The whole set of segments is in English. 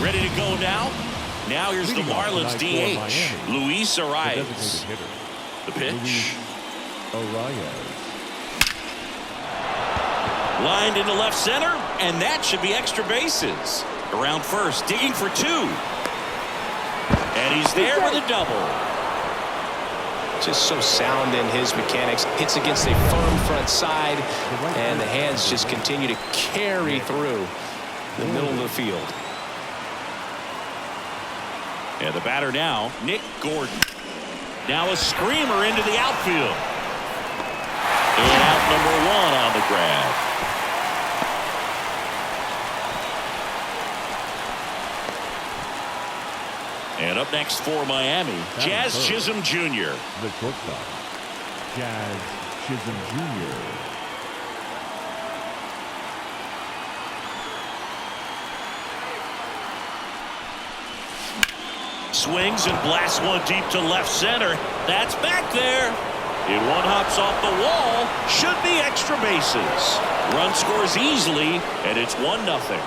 Ready to go now? Now here's the Marlins DH, Luis Arias. The pitch. Lined into left center, and that should be extra bases. Around first, digging for two. And he's there with a double. Just so sound in his mechanics. Hits against a firm front side, and the hands just continue to carry through the middle of the field. And the batter now, Nick Gordon. Now a screamer into the outfield. And out number one on the grab. And up next for Miami, Jazz Chisholm Jr. The shortstop, Jazz Chisholm Jr. Swings and blasts one deep to left center. That's back there. And one hops off the wall. Should be extra bases. Run scores easily, and it's 1-0.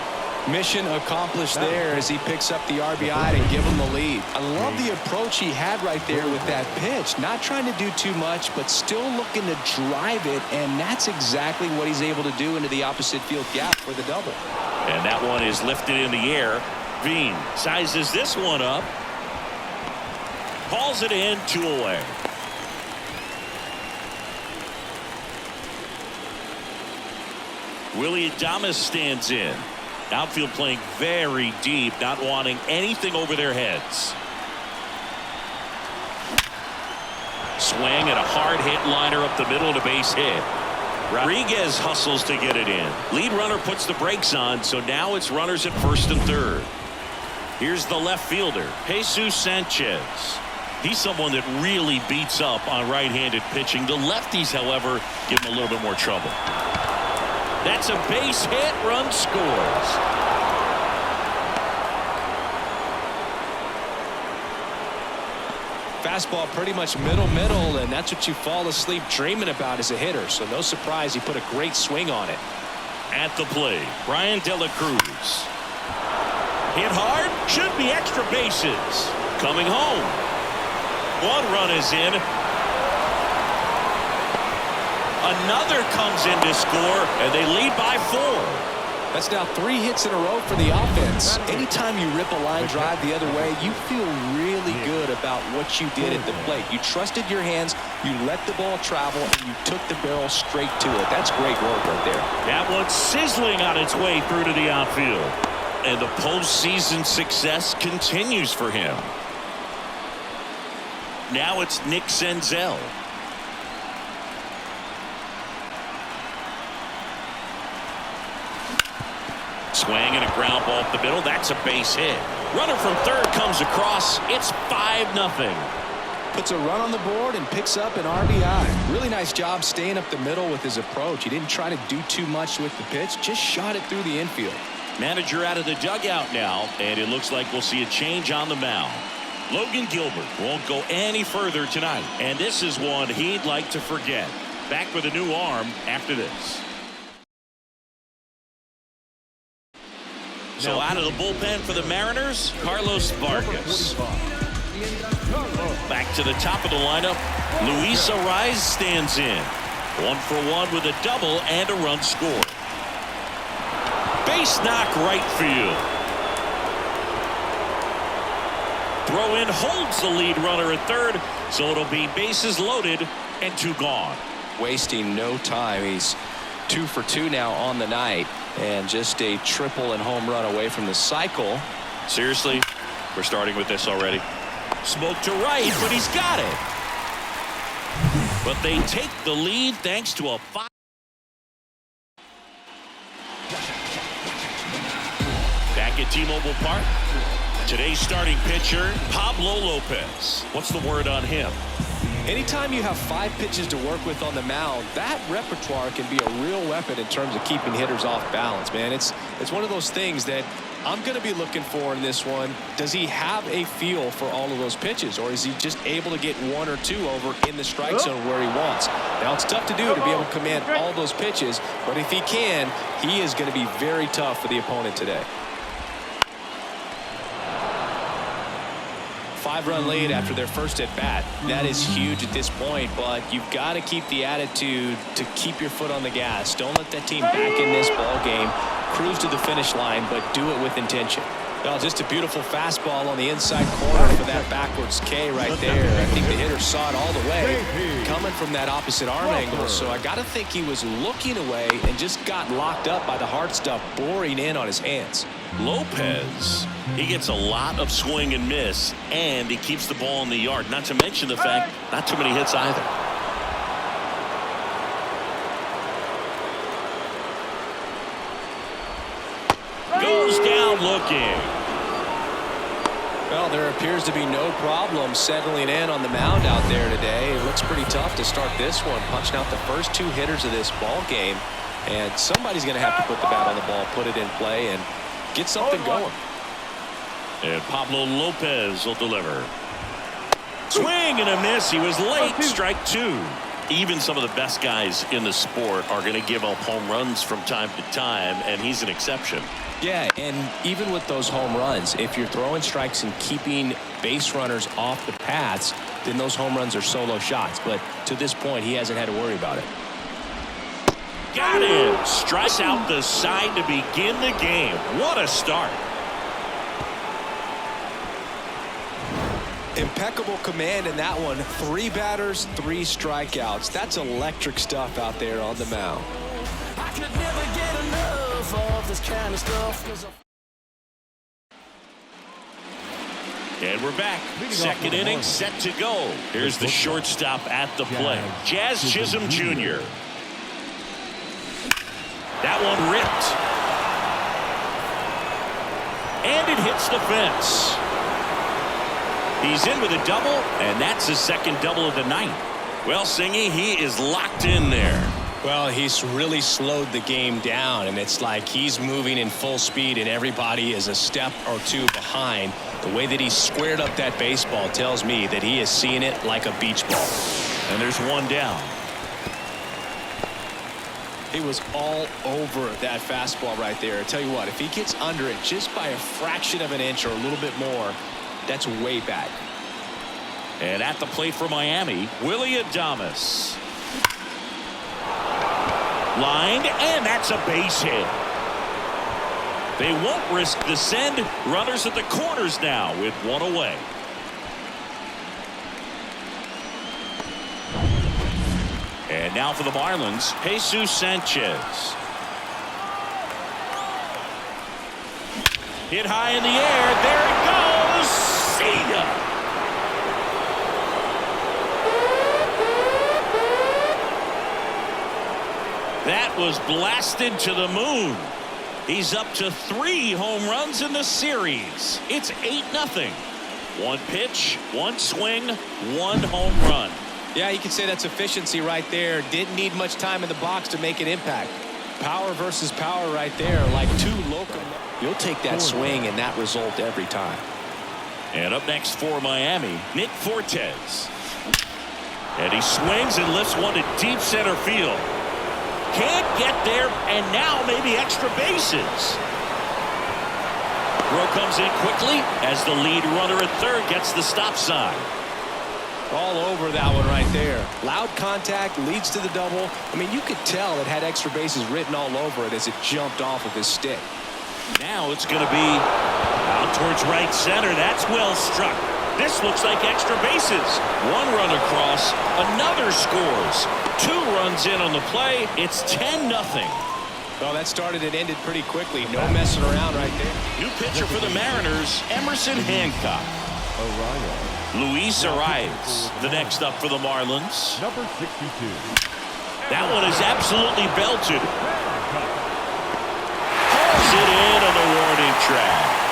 Mission accomplished there as he picks up the RBI to give him the lead. I love the approach he had right there with that pitch. Not trying to do too much, but still looking to drive it, and that's exactly what he's able to do into the opposite field gap for the double. And that one is lifted in the air. Veen sizes this one up. Calls it in, 2 away. Willie Adames stands in. Outfield playing very deep, not wanting anything over their heads. Swing and a hard hit liner up the middle and a base hit. Rodriguez hustles to get it in. Lead runner puts the brakes on, so now it's runners at first and third. Here's the left fielder, Jesus Sanchez. He's someone that really beats up on right-handed pitching. The lefties, however, give him a little bit more trouble. That's a base hit. Run scores. Fastball pretty much middle, and that's what you fall asleep dreaming about as a hitter. So no surprise he put a great swing on it. At the plate, Brian De La Cruz. Hit hard. Should be extra bases. Coming home. One run is in. Another comes in to score, and they lead by 4. That's now 3 hits in a row for the offense. Anytime you rip a line drive the other way, you feel really good about what you did at the plate. You trusted your hands, you let the ball travel, and you took the barrel straight to it. That's great work right there. That one's sizzling on its way through to the outfield. And the postseason success continues for him. Now it's Nick Senzel. Swing and a ground ball up the middle. That's a base hit. Runner from third comes across. It's 5-0. Puts a run on the board and picks up an RBI. Really nice job staying up the middle with his approach. He didn't try to do too much with the pitch. Just shot it through the infield. Manager out of the dugout now, and it looks like we'll see a change on the mound. Logan Gilbert won't go any further tonight, and this is one he'd like to forget. Back with a new arm after this. So out of the bullpen for the Mariners, Carlos Vargas. Back to the top of the lineup, Luis Arias stands in. 1-for-1 with a double and a run scored. Base knock right field. Throw in holds the lead runner at third, so it'll be bases loaded and 2 gone. Wasting no time. He's 2 for 2 now on the night, and just a triple and home run away from the cycle. Seriously, we're starting with this already. Smoke to right, but he's got it. But they take the lead thanks to a 5. Back at T-Mobile Park, today's starting pitcher, Pablo Lopez. What's the word on him? Anytime you have 5 pitches to work with on the mound, that repertoire can be a real weapon in terms of keeping hitters off balance, man. It's one of those things that I'm going to be looking for in this one. Does he have a feel for all of those pitches, or is he just able to get 1 or 2 over in the strike zone where he wants? Now, it's tough to do to be able to command all those pitches, but if he can, he is going to be very tough for the opponent today. 5-run lead after their first at bat. That is huge at this point, but you've got to keep the attitude to keep your foot on the gas. Don't let that team back in this ball game. Cruise to the finish line, but do it with intention. Well, just a beautiful fastball on the inside corner for that backwards K right there. I think the hitter saw it all the way coming from that opposite arm angle, so I got to think he was looking away and just got locked up by the hard stuff boring in on his hands. Lopez, he gets a lot of swing and miss, and he keeps the ball in the yard, not to mention the fact not too many hits either. Goes down looking. Well, there appears to be no problem settling in on the mound out there today. It looks pretty tough to start this one, punching out the first 2 hitters of this ball game. And somebody's going to have to put the bat on the ball, put it in play, and get something going. And Pablo Lopez will deliver. Swing and a miss. He was late. Strike 2. Even some of the best guys in the sport are going to give up home runs from time to time, and he's an exception. Yeah, and even with those home runs, if you're throwing strikes and keeping base runners off the paths, then those home runs are solo shots. But to this point, he hasn't had to worry about it. Got him. Strikes out the side to begin the game. What a start. Impeccable command in that one. 3 batters, 3 strikeouts. That's electric stuff out there on the mound. I could never get enough of this kind of stuff. And we're back. Second inning set to go. Here's the shortstop at the plate. Jazz Chisholm Jr. That one ripped. And it hits the fence. He's in with a double, and that's his second double of the night. Well, Singy, he is locked in there. Well, he's really slowed the game down, and it's like he's moving in full speed, and everybody is a step or 2 behind. The way that he squared up that baseball tells me that he is seeing it like a beach ball. And there's one down. He was all over that fastball right there. I tell you what, if he gets under it just by a fraction of an inch or a little bit more, that's way back. And at the plate for Miami, Willy Adames. Lined, and that's a base hit. They won't risk the send. Runners at the corners now with 1 away. And now for the Marlins, Jesus Sanchez. Hit high in the air. There it goes. See ya. That was blasted to the moon. He's up to 3 home runs in the series. It's 8-0. 1 pitch, 1 swing, 1 home run. Yeah, you could say that's efficiency right there. Didn't need much time in the box to make an impact. Power versus power right there, like 2 local. You'll take that swing and that result every time. And up next for Miami, Nick Fortes. And he swings and lifts one to deep center field. Can't get there, and now maybe extra bases. Throw comes in quickly as the lead runner at third gets the stop sign. All over that one right there. Loud contact leads to the double. I mean, you could tell it had extra bases written all over it as it jumped off of his stick. Now it's going to be out towards right center. That's well struck. This looks like extra bases. 1 run across, another scores. 2 runs in on the play. It's 10-0. Well, that started and ended pretty quickly. No messing around right there. New pitcher for the Mariners, Emerson Hancock. Luis Arias, the next up for the Marlins. Number 62. That one is absolutely belted. Pulls it in on the warning track.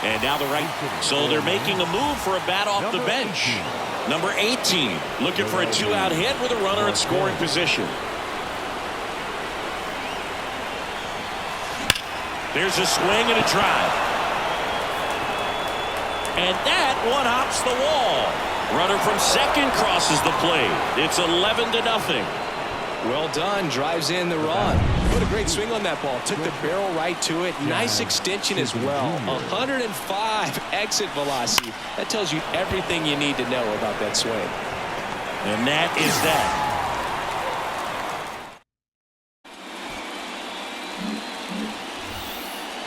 And now the right. So they're making a move for a bat off the bench. Number 18 looking for a 2-out hit with a runner in scoring position. There's a swing and a drive. And that one hops the wall. Runner from second crosses the plate. It's 11-0. Well done. Drives in the run. What a great swing on that ball. Took the barrel right to it. Nice extension as well. 105 exit velocity. That tells you everything you need to know about that swing. And that is that.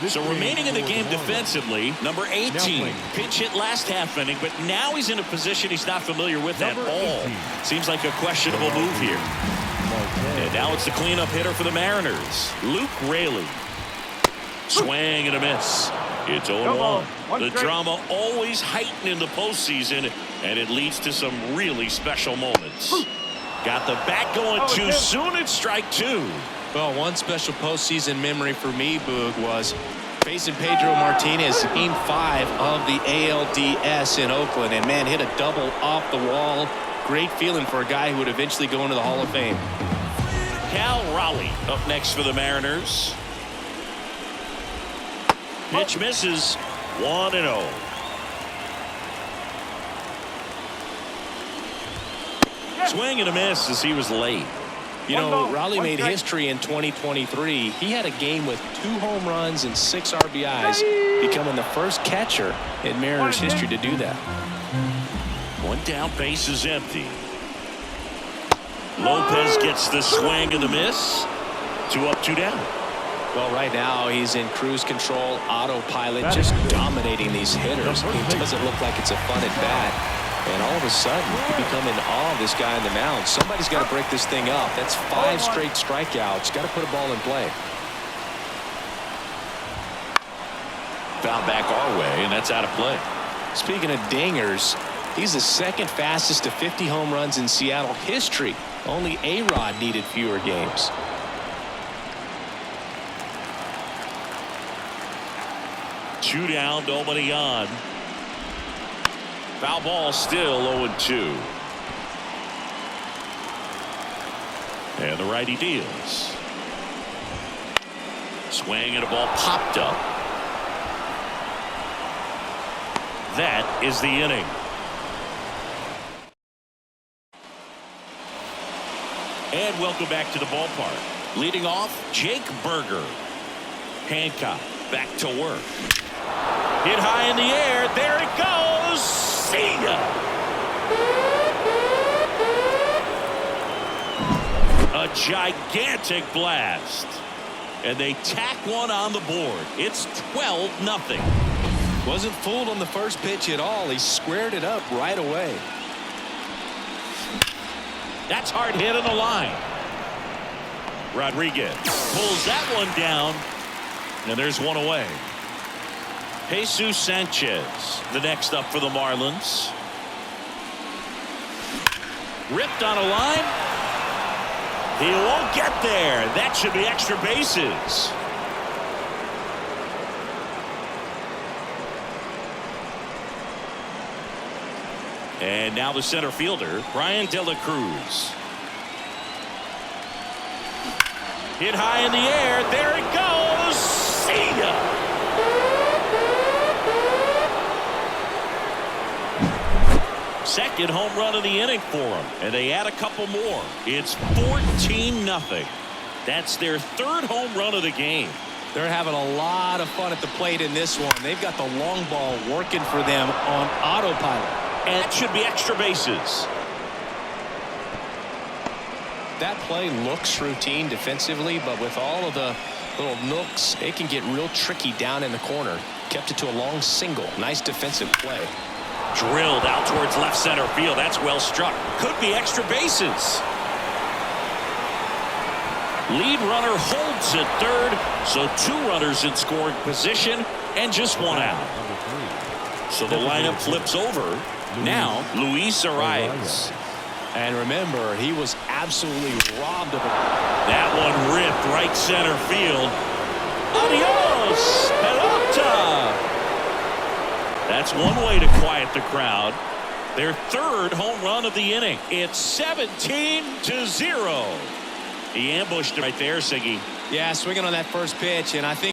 So remaining in the game defensively, number 18 pitch hit last half inning, but now he's in a position he's not familiar with that ball. Seems like a questionable move here. And now it's the cleanup hitter for the Mariners, Luke Raley. Swing and a miss. It's 0-1. The drama always heightened in the postseason, and it leads to some really special moments. Got the bat going too soon. It's strike two. Well, one special postseason memory for me, Boog, was facing Pedro Martinez, Game 5 of the ALDS in Oakland, and man, hit a double off the wall. Great feeling for a guy who would eventually go into the Hall of Fame. Cal Raleigh up next for the Mariners. Pitch misses. 1-0. Swing and a miss as he was late. You know, Raleigh made history in 2023. He had a game with 2 home runs and 6 RBIs, becoming the first catcher in Mariners history to do that. One down, base is empty. Lopez gets the swing and the miss. 2 up, 2 down. Well, right now he's in cruise control, autopilot, just dominating these hitters. It doesn't look like it's a fun at bat. And all of a sudden, you become in awe of this guy on the mound. Somebody's got to break this thing up. That's 5 straight strikeouts. Got to put a ball in play. Foul back our way, and that's out of play. Speaking of dingers, he's the second fastest to 50 home runs in Seattle history. Only A-Rod needed fewer games. Two down, nobody on. Foul ball, still 0-2. And the righty deals. Swing and a ball popped up. That is the inning. And welcome back to the ballpark. Leading off, Jake Burger. Hancock back to work. Hit high in the air. There it goes. See ya. A gigantic blast. And they tack one on the board. It's 12-0. Wasn't fooled on the first pitch at all. He squared it up right away. That's hard hit on the line. Rodriguez pulls that one down. And there's one away. Jesus Sanchez, the next up for the Marlins. Ripped on a line. He won't get there. That should be extra bases. And now the center fielder, Brian De La Cruz. Hit high in the air. There it goes. See ya. Second home run of the inning for them, and they add a couple more. It's 14-0. That's their 3rd home run of the game. They're having a lot of fun at the plate in this one. They've got the long ball working for them on autopilot. And that should be extra bases. That play looks routine defensively, but with all of the little nooks, it can get real tricky down in the corner. Kept it to a long single. Nice defensive play. Drilled out towards left center field. That's well struck. Could be extra bases. Lead runner holds at 3rd, so 2 runners in scoring position and just 1 out. So the lineup flips over. Now Luis Arias. And remember, he was absolutely robbed of it. That one ripped right center field. Adios, pelota. That's one way to quiet the crowd. Their third home run of the inning. It's 17-0. He ambushed right there, Siggy. Yeah, swinging on that first pitch, and I think